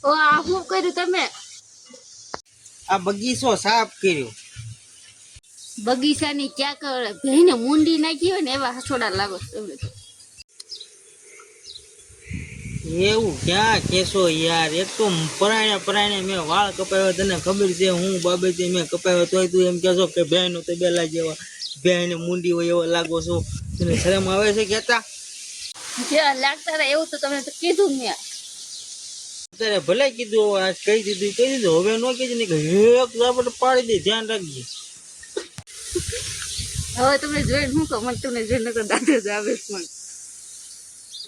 ઓ આ શું કર્યું તમે? આ બગીચો સાફ કર્યો. બગીચાની ક્યાં કરે ભેને મુંડી નાખી હોય ને એવા હસોડા લાગો તમે તો. એવું ક્યાં કેશો યાર, એક તો પરાણે મેં વાળ કપાવ્યા, તને ખબર છે હું બાબતે મેં કપાવ્યો તોય તું એમ કહેશો કે બેનો તો બેલા જેવા બેને મુંડી હોય એવા લાગો છો. તને શરમ આવે છે કેતા? જે લાગતા હતા એવું તો તમે તો કીધું ને. અત્યારે ભલે કીધું, આ કહી દીધું હવે ન કીધું ને કે એક ઝાપટ પાડી દે, ધ્યાન રાખજે. હવે તમે જોઈને શું કહો, મને તમને જોઈને નકર દાંત જ આવે પણ.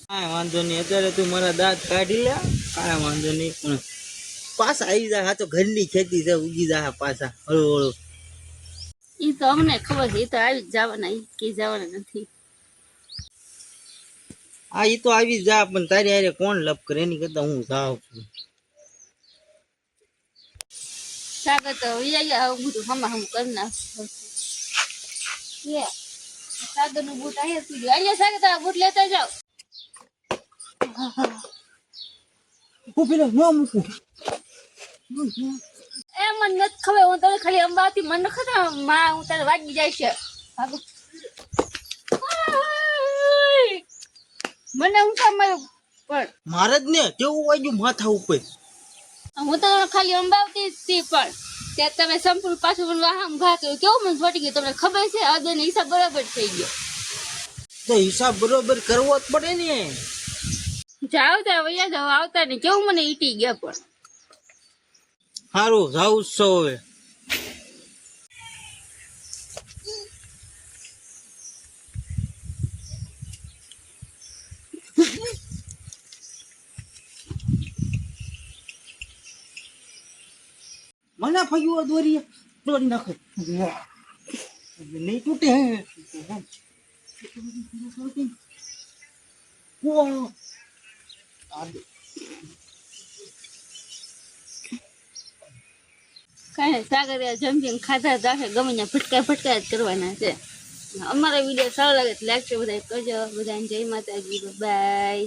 કાંઈ વાંધો નહીં, અત્યારે તું મારા દાંત કાઢી લે, કાંઈ વાંધો નહીં. પણ પાછા આવી જાય, આ તો ઘરની ખેતી છે, ઉગી જાય પાછા હળુ હળુ. એ તો અમને ખબર છે, એ તો આવી જ જવાના, એ કઈ જવાના નથી. હા એ તો આવી જા, પણ તારી હારે કોણ લપ કરે, એની કરતા હું જાઉં છું. સાગર તો હવે બધું હમ કરી નાખું. સાગર નું બૂટ અહીંયા સુધી અહીંયા સાગર તારા બૂટ લેતા જાઓ. હું પેલા ન મૂકું. એ મને નથી ખબર, હું તને ખાલી અંબાથી મને ખબર માં હું તને વાગી જાય છે. મને હું કામ માર્યું પણ મારે જ ને કેવું વાગ્યું માથા ઉપર. હું તો ખાલી અંબાવતી હતી પણ ત્યાં તમે સંપૂર્ણ પાછું વાહન ઘા કર્યું કેવું મને છોટી ગયું તમને ખબર છે. અદન હિસાબ બરાબર થઈ ગયો તો હિસાબ બરોબર કરવો જ પડે ને. જાવ ત્યાં વૈયા જાવ આવતા ને કેવું મને ઈટી ગયા પણ સારું જાઉં છો હવે. મને ફગ્યું દોરી તોડી નાખો નહીં તૂટે. કઈ સાગર જમજમ ખાધા રાખે ગમે ત્યાં ફટકા જ કરવાના છે. અમારા વિડીયો સારો લાગે તો લાઈક બધા કરજો. બધાને જય માતાજી, બાય.